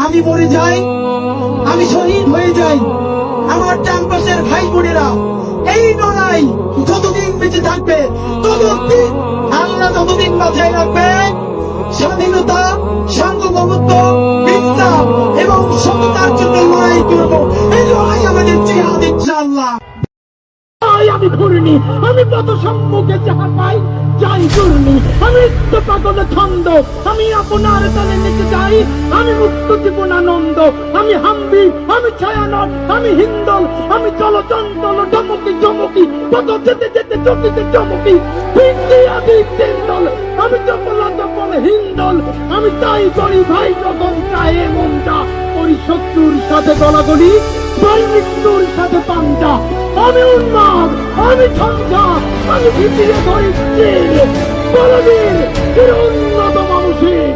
আমি মরে যাই, আমি শহীদ হয়ে যাই, আমার চারপাশের ভাই বোনেরা এই লড়াই যতদিন বেঁচে থাকবে ততদিন আল্লাহ যতদিন বাঁচায় রাখবে স্বাধীনতা, সার্বভৌমত্ব, ইসলাম এবং সমতার জন্য লড়াই করব। এই লড়াই আমাদের জিহাদ ইনশাআল্লাহ। আমি ঘুরিনি, আমি কত সম্মুখে যাহা পাই যাই ঘুরিনি, আমি পাগলে ছন্দ, আমি আপনার তালে নিতে যাই, আমি মুক্ত জীবন আনন্দ, আমি হাম্বি, আমি ছায়ানট, আমি হিন্দল, আমি চলচঞ্চল চমকি চমকি, কত যেতে যেতে চকিতে চমকি, হিন্দল, আমি চপলা চপল হিন্দল, আমি তাই করি ভাই যখন চায় মনটা, ওই শত্রুর সাথে গলাগলি, ভাই মৃত্যুর সাথে পাঞ্জা, আমি উন্মাদ, আমি ঝঞ্ঝা, আমি ভিতরে ধরি বলবীর উন্নত মানুষের